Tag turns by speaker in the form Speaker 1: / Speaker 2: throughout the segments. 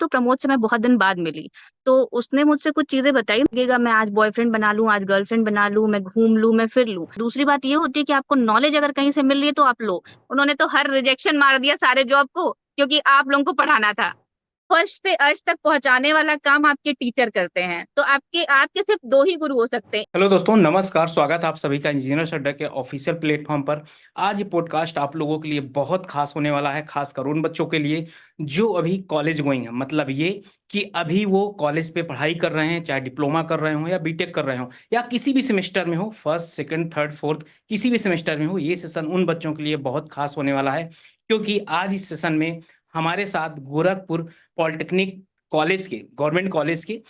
Speaker 1: तो प्रमोद से मैं बहुत दिन बाद मिली। तो उसने मुझसे कुछ चीजें बताई, लगेगा मैं आज बॉयफ्रेंड बना लूं, आज गर्लफ्रेंड बना लूं, मैं घूम लूं, मैं फिर लूं। दूसरी बात ये होती है कि आपको नॉलेज अगर कहीं से मिल रही है तो आप लो। उन्होंने तो हर रिजेक्शन मार दिया सारे जॉब को, क्योंकि आप लोगों को पढ़ाना था। फर्श से अर्श तक पहुंचाने वाला काम आपके टीचर करते हैं, तो आपके आपके सिर्फ दो ही गुरु हो सकते हैं।
Speaker 2: हेलो दोस्तों, नमस्कार। स्वागत है आप सभी का इंजीनियर अड्डा के ऑफिशियल प्लेटफॉर्म पर। आज ये पॉडकास्ट आप लोगों के लिए बहुत खास होने वाला है, खासकर उन बच्चों के लिए जो अभी कॉलेज गोइंग है। मतलब ये कि अभी वो कॉलेज पे पढ़ाई कर रहे हैं, चाहे डिप्लोमा कर रहे हो या बीटेक कर रहे हो या किसी भी सेमेस्टर में हो, फर्स्ट सेकंड थर्ड फोर्थ किसी भी सेमेस्टर में हो। ये सेशन उन बच्चों के लिए बहुत खास होने वाला है, क्योंकि आज इस सेशन में हमारे साथ गोरखपुर पॉलिटेक्निक कॉलेज के, गवर्नमेंट कॉलेज के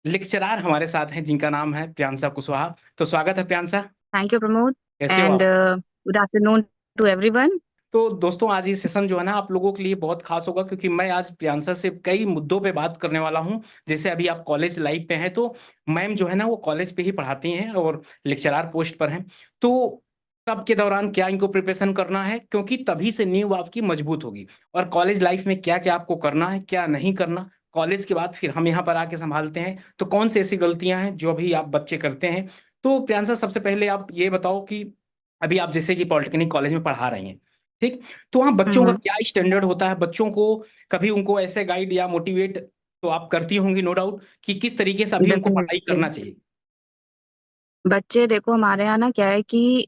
Speaker 2: लेक्चरार हमारे साथ हैं, जिनका नाम है प्रियांशा कुशवाहा। तो स्वागत है प्रियांशा।
Speaker 1: Thank you Pramod.
Speaker 2: कैसे हो
Speaker 1: एंड
Speaker 2: आप?
Speaker 1: Good afternoon to everyone.
Speaker 2: तो दोस्तों, आज ये सेशन जो है ना आप लोगों के लिए बहुत खास होगा, क्योंकि मैं आज प्रियांशा से कई मुद्दों पे बात करने वाला हूं। जैसे अभी आप कॉलेज लाइफ पे हैं, तो मैम जो है ना वो कॉलेज पे ही पढ़ाती हैं और लेक्चरार पोस्ट पर हैं। तो तब के दौरान क्या इनको प्रिपरेशन करना है, क्योंकि तभी से नींव आपकी मजबूत होगी। और कॉलेज लाइफ में क्या क्या आपको करना है, क्या नहीं करना, कॉलेज के बाद फिर हम यहाँ पर आके संभालते हैं, तो कौन सी ऐसी गलतियां हैं जो अभी आप बच्चे करते हैं। तो प्रियांशा, सबसे पहले आप ये बताओ कि अभी आप जैसे कि पॉलिटेक्निक कॉलेज में पढ़ा रही हैं, ठीक? तो वहाँ बच्चों का
Speaker 1: हम्म।
Speaker 2: क्या स्टैंडर्ड होता है? बच्चों को कभी उनको ऐसे गाइड या मोटिवेट तो आप करती होंगी, नो डाउट, कि किस तरीके से अभी उनको पढ़ाई
Speaker 1: डेफिनेटली।
Speaker 2: करना चाहिए।
Speaker 1: बच्चे देखो, हमारे यहाँ ना क्या है कि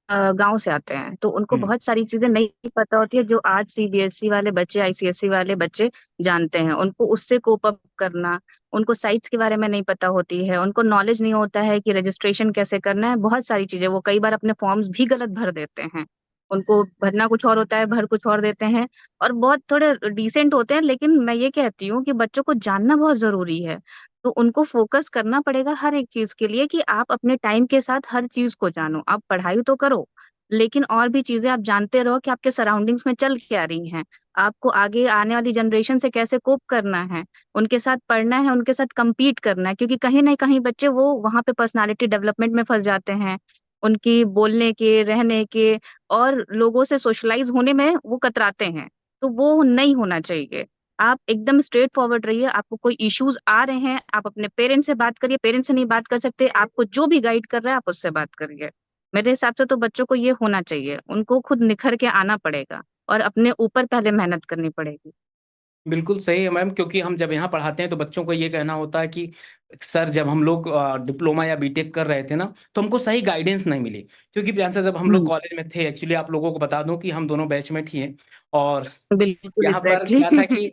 Speaker 1: गांव से आते हैं, तो उनको
Speaker 2: हम्म।
Speaker 1: बहुत सारी चीजें नहीं पता होती है जो आज सीबीएसई वाले बच्चे, आईसीएसई वाले बच्चे जानते हैं। उनको उससे कोप अप करना, उनको साइट्स के बारे में नहीं पता होती है, उनको नॉलेज नहीं होता है कि रजिस्ट्रेशन कैसे करना है। बहुत सारी चीजें, वो कई बार अपने फॉर्म्स भी गलत भर देते हैं। उनको भरना कुछ और होता है, भर कुछ और देते हैं। और बहुत थोड़े डिसेंट होते हैं, लेकिन मैं ये कहती हूँ कि बच्चों को जानना बहुत जरूरी है। तो उनको फोकस करना पड़ेगा हर एक चीज के लिए, कि आप अपने टाइम के साथ हर चीज को जानो। आप पढ़ाई तो करो, लेकिन और भी चीजें आप जानते रहो कि आपके सराउंडिंग्स में चल क्या रही हैं। आपको आगे आने वाली जनरेशन से कैसे कोप करना है, उनके साथ पढ़ना है, उनके साथ compete करना है। क्योंकि कहीं ना कहीं बच्चे वो वहां पे पर्सनालिटी डेवलपमेंट में फंस जाते हैं। उनकी बोलने के, रहने के और लोगों से सोशलाइज होने में वो कतराते हैं। तो वो नहीं होना चाहिए। आप एकदम स्ट्रेट फॉरवर्ड रहिए। आपको कोई इश्यूज आ रहे हैं, आप अपने पेरेंट्स से बात करिए। पेरेंट्स से नहीं बात कर सकते, आपको जो भी गाइड कर रहा है आप उससे बात करिए। मेरे हिसाब से तो बच्चों को ये होना चाहिए, उनको खुद निखर के आना पड़ेगा और अपने ऊपर पहले मेहनत करनी पड़ेगी।
Speaker 2: बिल्कुल सही है मैम, क्योंकि हम जब यहाँ पढ़ाते हैं तो बच्चों को ये कहना होता है कि सर, जब हम लोग डिप्लोमा या बीटेक कर रहे थे ना, तो हमको सही गाइडेंस नहीं मिली। क्योंकि प्रियांशा, जब हम लोग
Speaker 1: हम्म।
Speaker 2: कॉलेज में थे, एक्चुअली आप लोगों को बता दूं कि हम दोनों बैचमेट ही हैं। और
Speaker 1: बिल्कुल,
Speaker 2: यहाँ पर
Speaker 1: एग्जैक्टली।
Speaker 2: क्या था कि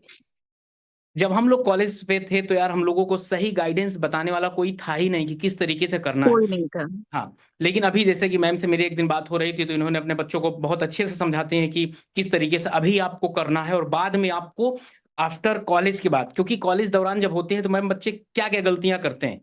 Speaker 2: जब हम लोग कॉलेज पे थे तो यार हम लोगों को सही गाइडेंस बताने वाला कोई था ही नहीं कि किस तरीके से करना है।
Speaker 1: कोई नहीं था।
Speaker 2: हाँ। लेकिन अभी जैसे कि मैम से मेरी एक दिन बात हो रही थी, तो इन्होंने अपने बच्चों को बहुत अच्छे से समझाते हैं कि किस तरीके से अभी आपको करना है और बाद में आपको आफ्टर कॉलेज के बाद, क्योंकि कॉलेज दौरान जब होते हैं तो मैम बच्चे क्या क्या गलतियां करते हैं।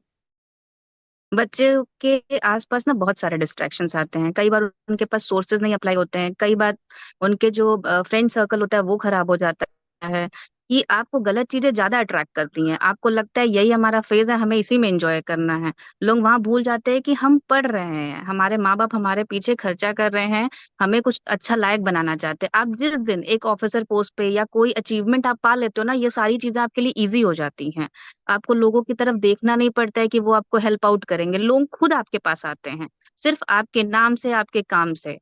Speaker 1: बच्चे के आसपास ना बहुत सारे डिस्ट्रैक्शंस आते हैं। कई बार उनके पास सोर्सेज नहीं अप्लाई होते हैं। कई बार उनके जो फ्रेंड सर्कल होता है वो खराब हो जाता है। कि आपको गलत चीजें ज्यादा अट्रैक्ट करती हैं। आपको लगता है यही हमारा फेज है, हमें इसी में एंजॉय करना है। लोग वहां भूल जाते हैं कि हम पढ़ रहे हैं, हमारे माँ बाप हमारे पीछे खर्चा कर रहे हैं, हमें कुछ अच्छा लायक बनाना चाहते हैं। आप जिस दिन एक ऑफिसर पोस्ट पे या कोई अचीवमेंट आप पा लेते हो ना, ये सारी चीजें आपके लिए इजी हो जाती हैं। आपको लोगों की तरफ देखना नहीं पड़ता है कि वो आपको हेल्प आउट करेंगे। लोग खुद आपके पास आते हैं, सिर्फ आपके नाम से, आपके काम से।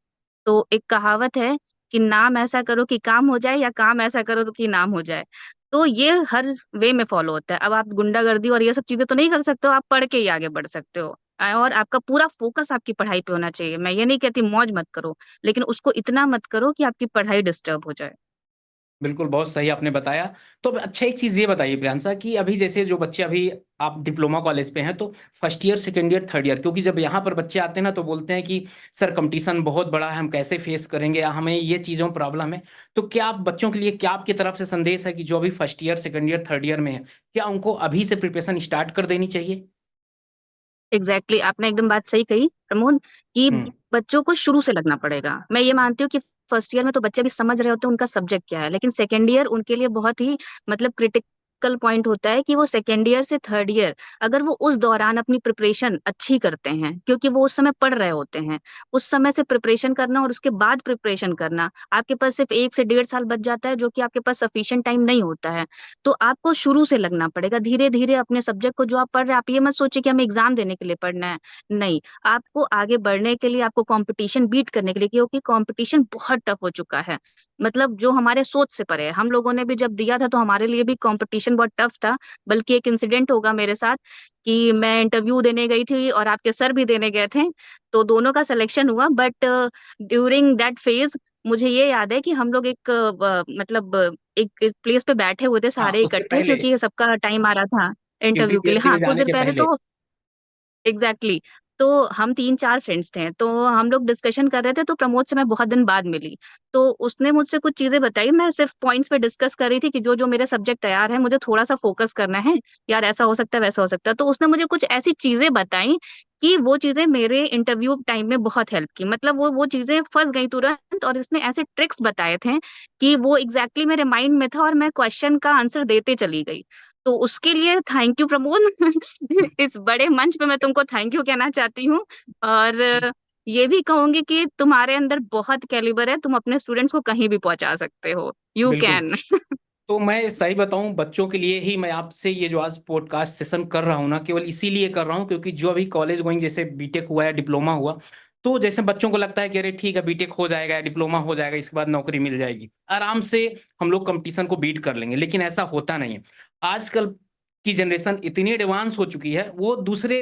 Speaker 1: तो एक कहावत है कि नाम ऐसा करो कि काम हो जाए, या काम ऐसा करो तो कि नाम हो जाए। तो ये हर वे में फॉलो होता है। अब आप गुंडागर्दी और ये सब चीजें तो नहीं कर सकते हो, आप पढ़ के ही आगे बढ़ सकते हो। और आपका पूरा फोकस आपकी पढ़ाई पे होना चाहिए। मैं ये नहीं कहती मौज मत करो, लेकिन उसको इतना मत करो कि आपकी पढ़ाई डिस्टर्ब हो जाए।
Speaker 2: बिल्कुल, बहुत सही आपने बताया। तो अब अच्छा, एक चीज ये बताइए प्रियांशा कि अभी जैसे जो बच्चे अभी आप डिप्लोमा कॉलेज पे हैं, तो first year, second year, third year, क्योंकि जब यहाँ पर बच्चे आते हैं ना तो बोलते हैं कि सर कंपटीशन बहुत बड़ा है, हम कैसे फेस करेंगे, हमें ये चीज़ों प्रॉब्लम है। तो क्या आप बच्चों के लिए, क्या आपकी तरफ से संदेश है कि जो अभी first year, second year, third year में है, क्या उनको अभी से प्रिपरेशन स्टार्ट कर देनी चाहिए?
Speaker 1: एग्जैक्टली, आपने एकदम बात सही कही प्रमोद, कि
Speaker 2: हम्म।
Speaker 1: बच्चों को शुरू से लगना पड़ेगा। मैं ये मानती हूँ कि फर्स्ट ईयर में तो बच्चे भी समझ रहे होते हैं उनका सब्जेक्ट क्या है, लेकिन सेकेंड ईयर उनके लिए बहुत ही मतलब क्रिटिकल क्रिटिकल पॉइंट होता है कि वो सेकेंड ईयर से थर्ड ईयर, अगर वो उस दौरान अपनी प्रिपरेशन अच्छी करते हैं, क्योंकि वो उस समय पढ़ रहे होते हैं, उस समय से प्रिपरेशन करना और उसके बाद प्रिपरेशन करना, आपके पास सिर्फ 1 से 1.5 साल बच जाता है, जो कि आपके पास सफिशिएंट टाइम नहीं होता है। तो आपको शुरू से लगना पड़ेगा, धीरे धीरे अपने सब्जेक्ट को जो आप पढ़ रहे हैं, आप ये मत सोचिए कि हमें एग्जाम देने के लिए पढ़ना है। नहीं, आपको आगे बढ़ने के लिए, आपको कंपटीशन बीट करने के लिए, क्योंकि कंपटीशन बहुत टफ हो चुका है, मतलब जो हमारे सोच से परे है। हम लोगों ने भी जब दिया था तो हमारे लिए भी कंपटीशन बहुत टफ था। बल्कि एक इंसिडेंट होगा मेरे साथ कि मैं इंटरव्यू देने गई थी और आपके सर भी देने गए थे, तो दोनों का सिलेक्शन हुआ। बट ड्यूरिंग दैट फेज मुझे ये याद है कि हम लोग एक मतलब एक प्लेस पे बैठे हुए थे
Speaker 2: हाँ,
Speaker 1: सारे
Speaker 2: उससे
Speaker 1: इकट्ठे,
Speaker 2: पहले,
Speaker 1: क्योंकि सबका टाइम आ रहा था इंटरव्यू के लिए।
Speaker 2: यूपीपीएससी में
Speaker 1: हाँ, कुछ
Speaker 2: जाने
Speaker 1: देर
Speaker 2: के
Speaker 1: पहले
Speaker 2: पहले।
Speaker 1: तो एग्जैक्टली exactly। तो हम 3-4 फ्रेंड्स थे, तो हम लोग डिस्कशन कर रहे थे, तो प्रमोद से मैं बहुत दिन बाद मिली। तो उसने मुझसे कुछ चीजें बताई, मैं सिर्फ पॉइंट्स पे डिस्कस कर रही थी कि जो जो मेरे सब्जेक्ट तैयार है मुझे थोड़ा सा फोकस करना है, यार ऐसा हो सकता है वैसा हो सकता है। तो उसने मुझे कुछ ऐसी चीजें बताई कि वो चीजें मेरे इंटरव्यू टाइम में बहुत हेल्प की, मतलब वो चीजें फंस गई तुरंत, और इसने ऐसे ट्रिक्स बताए थे कि वो एग्जैक्टली exactly मेरे माइंड में था, और मैं क्वेश्चन का आंसर देते चली गई। तो उसके लिए थैंक यू प्रमोद। इस बड़े मंच पे मैं तुमको थैंक यू कहना चाहती हूँ। और ये भी कहूंगी कि तुम्हारे अंदर बहुत कैलिबर है, तुम अपने स्टूडेंट्स को कहीं भी पहुंचा सकते हो, यू
Speaker 2: बिल्कुल।
Speaker 1: कैन।
Speaker 2: तो मैं सही बताऊं, बच्चों के लिए ही मैं आपसे ये जो आज पॉडकास्ट सेशन कर रहा हूं ना, केवल इसीलिए कर रहा हूं क्योंकि जो अभी कॉलेज गोइंग, जैसे बीटेक हुआ या डिप्लोमा हुआ, तो जैसे बच्चों को लगता है कि अरे ठीक है, बीटेक हो जाएगा या डिप्लोमा हो जाएगा, इसके बाद नौकरी मिल जाएगी, आराम से हम लोग कंपटीशन को बीट कर लेंगे, लेकिन ऐसा होता नहीं है। आजकल की जनरेशन इतनी एडवांस हो चुकी है, वो दूसरे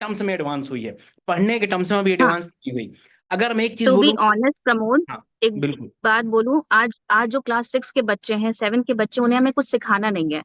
Speaker 2: टर्म्स में एडवांस हुई है, पढ़ने के टर्म्स में भी
Speaker 1: हाँ,
Speaker 2: एडवांस नहीं हुई। अगर मैं एक चीज
Speaker 1: टू बी
Speaker 2: बोलूँ कि
Speaker 1: ऑनेस्ट प्रमोद,
Speaker 2: हाँ,
Speaker 1: एक
Speaker 2: बिल्कुल।
Speaker 1: बात बोलूं, आज आज जो क्लास 6 के बच्चे हैं, 7 के बच्चे, उन्हें हमें कुछ सिखाना नहीं है।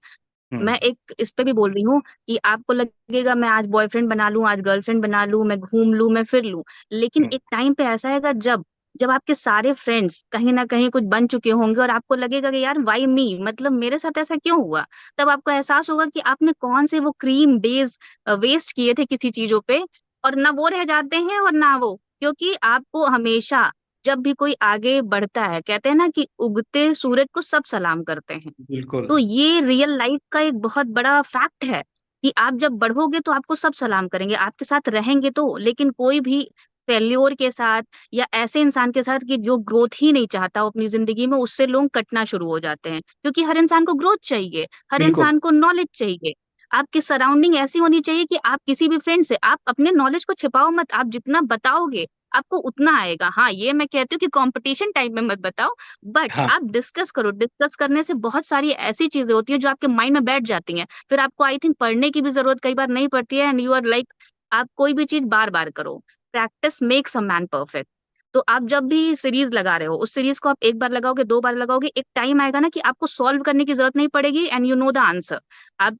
Speaker 2: हम्म।
Speaker 1: मैं एक इस पे भी बोल रही हूँ कि आपको लगेगा मैं आज बॉयफ्रेंड बना लूं, आज गर्लफ्रेंड बना लूं, मैं घूम लूं, मैं फिर लूं, लेकिन
Speaker 2: हम्म।
Speaker 1: एक टाइम पे ऐसा आएगा जब जब आपके सारे फ्रेंड्स कहीं ना कहीं कुछ बन चुके होंगे, और आपको लगेगा कि यार वाई मी, मतलब मेरे साथ ऐसा क्यों हुआ। तब आपको एहसास होगा कि आपने कौन से वो क्रीम डेज वेस्ट किए थे किसी चीजों पे, और ना वो रह जाते हैं और ना वो, क्योंकि आपको हमेशा, जब भी कोई आगे बढ़ता है, कहते हैं ना कि उगते सूरज को सब सलाम करते हैं।
Speaker 2: बिल्कुल।
Speaker 1: तो ये रियल लाइफ का एक बहुत बड़ा फैक्ट है कि आप जब बढ़ोगे तो आपको सब सलाम करेंगे, आपके साथ रहेंगे तो, लेकिन कोई भी फेल्योर के साथ या ऐसे इंसान के साथ कि जो ग्रोथ ही नहीं चाहता वो अपनी जिंदगी में, उससे लोग कटना शुरू हो जाते हैं, क्योंकि हर इंसान को ग्रोथ चाहिए, हर
Speaker 2: बिल्कुल।
Speaker 1: इंसान को नॉलेज चाहिए। आपकी सराउंडिंग ऐसी होनी चाहिए कि आप किसी भी फ्रेंड से, आप अपने नॉलेज को छिपाओ मत, आप जितना बताओगे आपको उतना आएगा। हाँ, ये मैं कहती हूँ कि कंपटीशन टाइम में मत बताओ, बट
Speaker 2: हाँ,
Speaker 1: आप डिस्कस करो, डिस्कस करने से बहुत सारी ऐसी चीजें होती हैं जो आपके माइंड में बैठ जाती हैं, फिर आपको आई थिंक पढ़ने की भी जरूरत कई बार नहीं पड़ती है, एंड यू आर लाइक, आप कोई भी चीज बार बार करो, practice makes a man perfect. तो आप जब भी सीरीज लगा रहे हो, उस सीरीज को आप एक बार लगाओगे, 2 बार लगाओगे, एक टाइम आएगा ना कि आपको सॉल्व करने की जरूरत नहीं पड़ेगी, and you know the answer, आप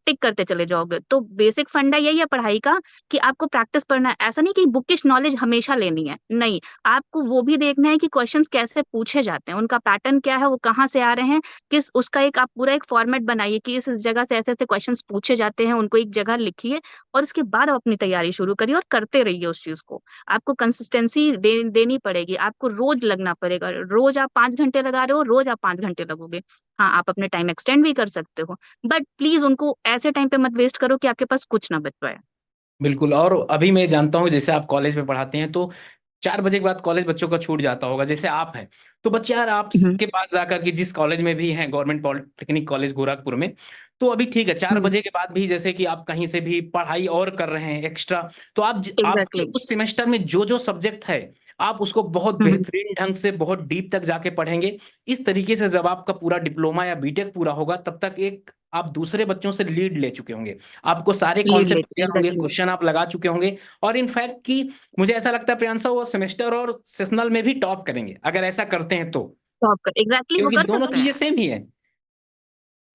Speaker 1: टिक करते चले जाओगे। तो बेसिक फंडा यही है पढ़ाई का, कि आपको प्रैक्टिस पढ़ना है, ऐसा नहीं कि बुकिश नॉलेज हमेशा लेनी है, नहीं, आपको वो भी देखना है कि क्वेश्चंस कैसे पूछे जाते हैं, उनका पैटर्न क्या है, वो कहाँ से आ रहे हैं, किस उसका एक आप पूरा एक फॉर्मेट बनाइए कि इस जगह से ऐसे ऐसे क्वेश्चंस पूछे जाते हैं, उनको एक जगह लिखिए, और उसके बाद आप अपनी तैयारी शुरू करिए और करते रहिए उस चीज को। आपको कंसिस्टेंसी देनी पड़ेगी, आपको रोज लगना पड़ेगा, रोज आप 5 घंटे लगा रहे हो, रोज आप 5 घंटे लगोगे। हाँ, आप अपने टाइम एक्सटेंड भी कर सकते हो, बट प्लीज उनको ऐसे टाइम पे मत वेस्ट करो कि आपके पास कुछ ना बच पाए।
Speaker 2: बिल्कुल। और अभी मैं जानता हूँ, जैसे आप कॉलेज में पढ़ाते हैं, तो 4 बजे के बाद कॉलेज बच्चों का छूट जाता होगा, जैसे आप हैं, तो बच्चे यार
Speaker 1: हम्म।
Speaker 2: आपके पास जाकर कि जिस कॉलेज में भी हैं, गवर्नमेंट पॉलिटेक्निक कॉलेज गोरखपुर में, तो अभी ठीक है, चार
Speaker 1: हम्म।
Speaker 2: बजे के बाद भी जैसे कि आप कहीं से भी पढ़ाई और कर रहे हैं एक्स्ट्रा, तो आपके
Speaker 1: एग्जैक्टली।
Speaker 2: उस सेमेस्टर में जो जो सब्जेक्ट है, आप उसको बहुत
Speaker 1: हम्म।
Speaker 2: बेहतरीन ढंग से बहुत डीप तक जाके पढ़ेंगे। इस तरीके से जब आपका पूरा डिप्लोमा या बीटेक पूरा होगा, तब तक एक आप दूसरे बच्चों से लीड ले चुके होंगे, आपको सारे
Speaker 1: लीड
Speaker 2: कॉन्सेप्ट
Speaker 1: लेते
Speaker 2: क्लियर होंगे,
Speaker 1: एग्जैक्टली।
Speaker 2: क्वेश्चन आप लगा चुके होंगे। और इनफैक्ट कि मुझे ऐसा लगता है प्रियांशा, वो सेमेस्टर और सेशनल में भी टॉप करेंगे अगर ऐसा करते हैं तो,
Speaker 1: टॉप कर एग्जैक्टली वो
Speaker 2: क्योंकि
Speaker 1: कर
Speaker 2: दोनों
Speaker 1: सकते
Speaker 2: चीजें
Speaker 1: हैं।
Speaker 2: सेम ही है।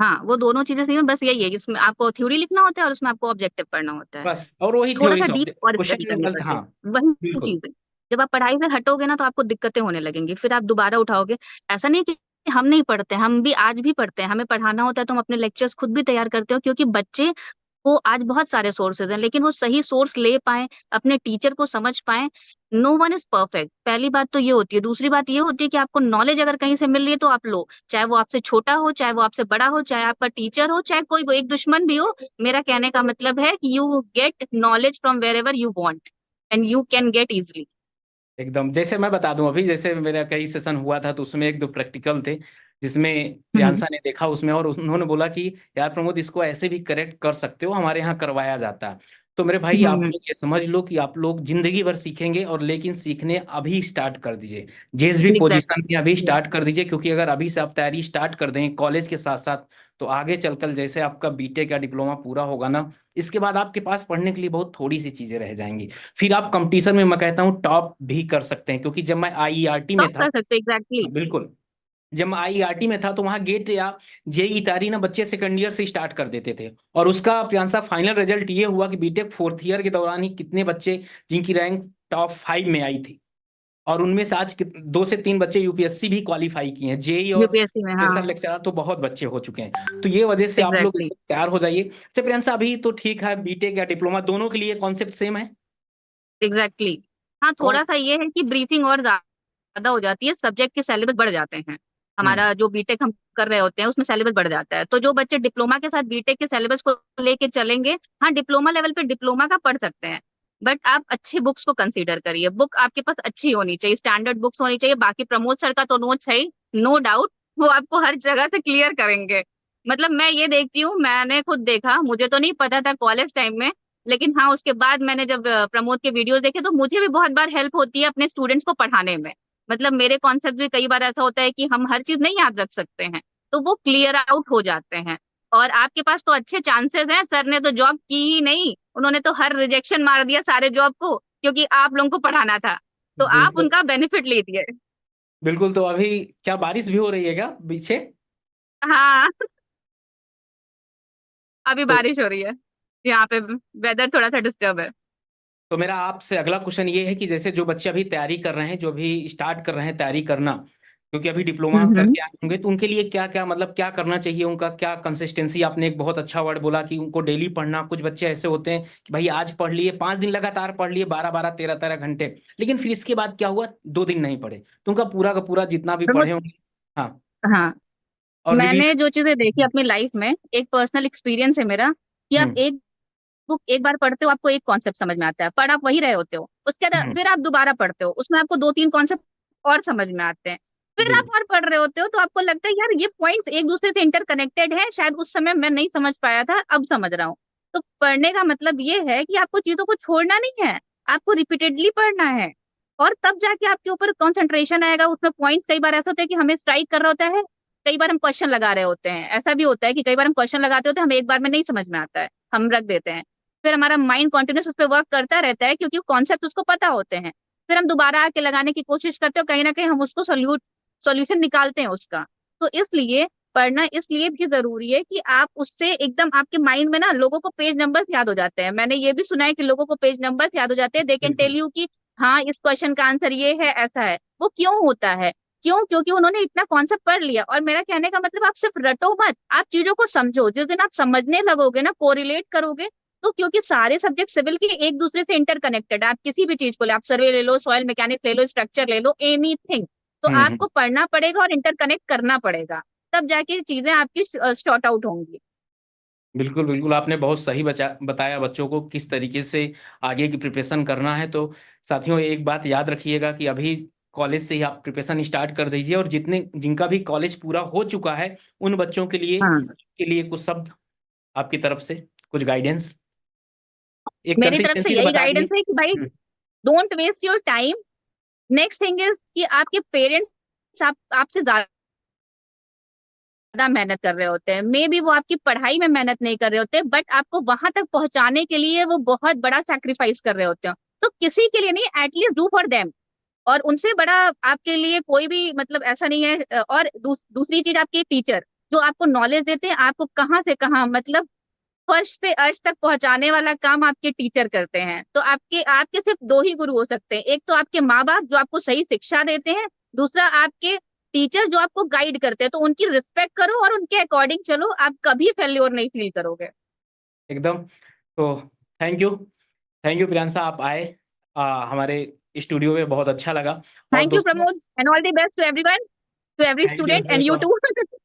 Speaker 1: हाँ, वो दोनों चीजें सही है, बस यही है जिसमें आपको थ्योरी लिखना होता है और उसमें आपको ऑब्जेक्टिव पढ़ना होता है,
Speaker 2: बस, और वही
Speaker 1: थोड़ा
Speaker 2: थ्योरी
Speaker 1: सा
Speaker 2: से
Speaker 1: डीप और स्टडी
Speaker 2: क्वेश्चन
Speaker 1: करनी
Speaker 2: रिजल्ट।
Speaker 1: पड़ती
Speaker 2: हाँ,
Speaker 1: है, वही
Speaker 2: बिल्कुल।
Speaker 1: चीज है। जब आप पढ़ाई से हटोगे ना तो आपको दिक्कतें होने लगेंगी, फिर आप दोबारा उठाओगे। ऐसा नहीं कि हम नहीं पढ़ते, हम भी आज भी पढ़ते हैं, हमें पढ़ाना होता है तो हम अपने लेक्चर्स खुद भी तैयार करते हो, क्योंकि बच्चे वो आज बहुत सारे सोर्सेज हैं, लेकिन वो सही सोर्स ले पाए, अपने टीचर को समझ पाए। नो वन इज परफेक्ट, पहली बात तो ये होती है। दूसरी बात ये होती है कि आपको नॉलेज अगर कहीं से मिल रही है तो आप लो, चाहे वो आपसे छोटा हो, चाहे वो आपसे बड़ा हो, चाहे आपका टीचर हो, चाहे कोई वो एक दुश्मन भी हो। मेरा कहने का मतलब है कि you get knowledge from wherever you want and you can get easily.
Speaker 2: एकदम, जैसे मैं बता दूं, अभी जैसे मेरा कई सेशन हुआ था तो उसमें एक दो प्रैक्टिकल थे जिसमें
Speaker 1: हम्म
Speaker 2: प्रियांशा ने देखा उसमें, और उन्होंने बोला कि यार प्रमोद, इसको ऐसे भी करेक्ट कर सकते हो, हमारे यहाँ करवाया जाता है। तो मेरे भाई, आप
Speaker 1: हम्म।
Speaker 2: लोग ये समझ लो कि आप लोग जिंदगी भर सीखेंगे, और लेकिन सीखने अभी स्टार्ट कर दीजिए। जिस भी पोजीशन में अभी
Speaker 1: एग्जैक्टली।
Speaker 2: स्टार्ट कर दीजिए, क्योंकि अगर अभी से आप तैयारी स्टार्ट कर देंगे कॉलेज के साथ साथ, तो आगे चलकर जैसे आपका बीटेक या डिप्लोमा पूरा होगा ना, इसके बाद आपके पास पढ़ने के लिए बहुत थोड़ी सी चीजें रह जाएंगी। फिर आप कंपटीशन में, मैं कहता हूँ, टॉप भी कर सकते हैं। क्योंकि जब मैं आईईआरटी में
Speaker 1: टॉप
Speaker 2: था,
Speaker 1: कर सकते, एग्जैक्टली।
Speaker 2: बिल्कुल, जब मैं आईईआरटी में था तो वहां गेट या जेई तारी ना बच्चे सेकंड ईयर से स्टार्ट कर देते थे। और उसका प्रियांशा फाइनल रिजल्ट ये हुआ कि बीटेक फोर्थ ईयर के दौरान ही कितने बच्चे जिनकी रैंक टॉप 5 में आई थी, और उनमें से आज 2 से 3 बच्चे यूपीएससी भी क्वालिफाई किए हैं, जेई और
Speaker 1: यूपीएससी में, हाँ।
Speaker 2: प्रोफेसर लेक्चरर तो बहुत बच्चे हो चुके हैं। तो ये वजह से आप लोग
Speaker 1: एग्जैक्टली।
Speaker 2: तैयार हो जाइए। अच्छा प्रियांशा, अभी तो ठीक है, बीटेक या डिप्लोमा दोनों के लिए कॉन्सेप्ट सेम है।
Speaker 1: एग्जैक्टली। हाँ,
Speaker 2: कौन?
Speaker 1: थोड़ा सा ये है कि ब्रीफिंग और ज्यादा हो जाती है, सब्जेक्ट के सिलेबस बढ़ जाते हैं।
Speaker 2: हम्म।
Speaker 1: हमारा जो बीटेक हम कर रहे होते हैं उसमें सिलेबस बढ़ जाता है, तो जो बच्चे डिप्लोमा के साथ बीटेक के सिलेबस को लेके चलेंगे, हाँ डिप्लोमा लेवल पे डिप्लोमा का पढ़ सकते हैं। बट आप अच्छे बुक्स को कंसीडर करिए, बुक आपके पास अच्छी होनी चाहिए, स्टैंडर्ड बुक्स होनी चाहिए। बाकी प्रमोद सर का तो नोट्स है ही, नो डाउट, वो आपको हर जगह से क्लियर करेंगे। मतलब मैं ये देखती हूँ, मैंने खुद देखा, मुझे तो नहीं पता था कॉलेज टाइम में, लेकिन हाँ उसके बाद मैंने जब प्रमोद के वीडियोस देखे तो मुझे भी बहुत बार हेल्प होती है अपने स्टूडेंट्स को पढ़ाने में। मतलब मेरे कॉन्सेप्ट भी कई बार ऐसा होता है कि हम हर चीज नहीं याद रख सकते हैं, तो वो क्लियर आउट हो जाते हैं। और आपके पास तो अच्छे चांसेस हैं, सर ने तो जॉब की ही नहीं, उन्होंने तो हर रिजेक्शन मार दिया सारे जॉब को, क्योंकि आप लोगों को पढ़ाना था, तो आप
Speaker 2: बिल्कुल
Speaker 1: उनका बेनिफिट लीजिए।
Speaker 2: बिल्कुल। तो अभी क्या बारिश भी हो रही है क्या पीछे?
Speaker 1: हाँ, अभी
Speaker 2: तो
Speaker 1: बारिश हो रही है यहाँ पे, वेदर थोड़ा सा डिस्टर्ब है।
Speaker 2: तो मेरा आपसे अगला क्वेश्चन ये है कि जैसे जो बच्चे अभी तैयारी कर रहे हैं, जो अभी स्टार्ट कर रहे हैं तैयारी करना, क्योंकि अभी डिप्लोमा
Speaker 1: हम्म।
Speaker 2: करके आए होंगे, तो उनके लिए क्या क्या, मतलब क्या करना चाहिए, उनका क्या कंसिस्टेंसी? आपने एक बहुत अच्छा वर्ड बोला कि उनको डेली पढ़ना। कुछ बच्चे ऐसे होते हैं कि भाई आज पढ़ लिए, 5 दिन लगातार पढ़ लिए, 12 12 13 13 घंटे, लेकिन फिर इसके बाद क्या हुआ, 2 दिन नहीं पढ़े, तो उनका पूरा का पूरा जितना भी
Speaker 1: तो वो,
Speaker 2: पढ़े होंगे। हाँ।
Speaker 1: हाँ,
Speaker 2: और
Speaker 1: मैंने
Speaker 2: रिवीज।
Speaker 1: जो चीजें देखी अपनी लाइफ में, एक पर्सनल एक्सपीरियंस है मेरा, कि आप
Speaker 2: हम्म।
Speaker 1: एक बुक एक बार पढ़ते हो, आपको एक कॉन्सेप्ट समझ में आता है, पढ़ आप वही रहे होते हो, उसके बाद
Speaker 2: हम्म।
Speaker 1: फिर आप दोबारा पढ़ते हो, उसमें आपको दो तीन कॉन्सेप्ट और समझ में आते हैं, फिर आप
Speaker 2: बिल्कुल।
Speaker 1: और पढ़ रहे होते हो, तो आपको लगता है यार ये पॉइंट्स एक दूसरे से इंटरकनेक्टेड है, शायद उस समय मैं नहीं समझ पाया था, अब समझ रहा हूँ। तो पढ़ने का मतलब ये है कि आपको चीजों को छोड़ना नहीं है, आपको रिपीटेडली पढ़ना है, और तब जाके आपके ऊपर कंसंट्रेशन आएगा उसमें। पॉइंट्स कई बार ऐसा होता है कि हमें स्ट्राइक कर रहा होता है, कई बार हम क्वेश्चन लगा रहे होते हैं, ऐसा भी होता है कि कई बार हम क्वेश्चन लगाते होते हैं, हमें एक बार में नहीं समझ में आता है, हम रख देते हैं, फिर हमारा माइंड कॉन्टिन्यूस उस पर वर्क करता रहता है, क्योंकि कॉन्सेप्ट उसको पता होते हैं, फिर हम दोबारा आके लगाने की कोशिश करते हो, कहीं ना कहीं हम उसको सॉल्यूशन निकालते हैं उसका। तो इसलिए पढ़ना इसलिए भी जरूरी है कि आप उससे एकदम, आपके माइंड में ना लोगों को पेज नंबर्स याद हो जाते हैं, मैंने ये भी सुना है कि लोगों को पेज नंबर्स याद हो जाते हैं, दे कैन
Speaker 2: बिल्कुल
Speaker 1: टेल यू कि हाँ इस क्वेश्चन का आंसर ये है, ऐसा है। वो क्यों होता है? क्यों? क्योंकि उन्होंने इतना कॉन्सेप्ट पढ़ लिया। और मेरा कहने का मतलब, आप सिर्फ रटो मत, आप चीजों को समझो, जिस दिन आप समझने लगोगे ना, कोरिलेट करोगे, तो क्योंकि सारे सब्जेक्ट सिविल के एक दूसरे से इंटरकनेक्टेड है, आप किसी भी चीज को ले, आप सर्वे ले लो, सॉइल मैकेनिक्स ले लो, स्ट्रक्चर ले लो, एनीथिंग, तो
Speaker 2: हम्म।
Speaker 1: आपको पढ़ना पड़ेगा और इंटरकनेक्ट करना पड़ेगा, तब जाके चीजें आपकी सॉर्ट आउट होंगी।
Speaker 2: बिल्कुल बिल्कुल, आपने बहुत सही बताया बच्चों को किस तरीके से आगे की प्रिपरेशन करना है। तो साथियों, एक बात याद रखिएगा कि अभी कॉलेज से ही आप प्रिपरेशन स्टार्ट कर दीजिए, और जितने जिनका भी कॉलेज पूरा हो चुका है उन बच्चों
Speaker 1: हाँ,
Speaker 2: के लिए कुछ शब्द आपकी तरफ से, कुछ गाइडेंस, एक
Speaker 1: मेरी तरफ से
Speaker 2: कंसिस्टेंसी तो
Speaker 1: यही
Speaker 2: बता दिए।
Speaker 1: गाइडेंस है कि भाई, don't waste your time. Next thing is कि आपके पेरेंट्स आपसे ज्यादा मेहनत कर रहे होते हैं, मे बी वो आपकी पढ़ाई में मेहनत नहीं कर रहे होते, बट आपको वहां तक पहुंचाने के लिए वो बहुत बड़ा सैक्रिफाइस कर रहे होते हैं, तो किसी के लिए नहीं, एटलीस्ट डू फॉर देम। और उनसे बड़ा आपके लिए कोई भी मतलब ऐसा नहीं है। और दूसरी चीज, आपके टीचर जो आपको नॉलेज देते हैं, आपको कहाँ से कहाँ, मतलब फर्श से अर्श तक पहुंचाने वाला काम आपके टीचर करते हैं। तो आपके आपके सिर्फ दो ही गुरु हो सकते हैं, एक तो आपके माँ बाप जो आपको सही शिक्षा देते हैं, दूसरा आपके टीचर जो आपको गाइड करते हैं। तो उनकी रिस्पेक्ट करो और उनके अकॉर्डिंग चलो, आप कभी फेल्योर नहीं फील करोगे।
Speaker 2: एकदम। तो थैंक यू प्रियांशा, आप आए हमारे स्टूडियो में, बहुत अच्छा लगा। और
Speaker 1: थैंक यू
Speaker 2: दोस्तों,
Speaker 1: Pramod, and all the best to everyone, to every
Speaker 2: thank you
Speaker 1: student and you
Speaker 2: welcome.
Speaker 1: To.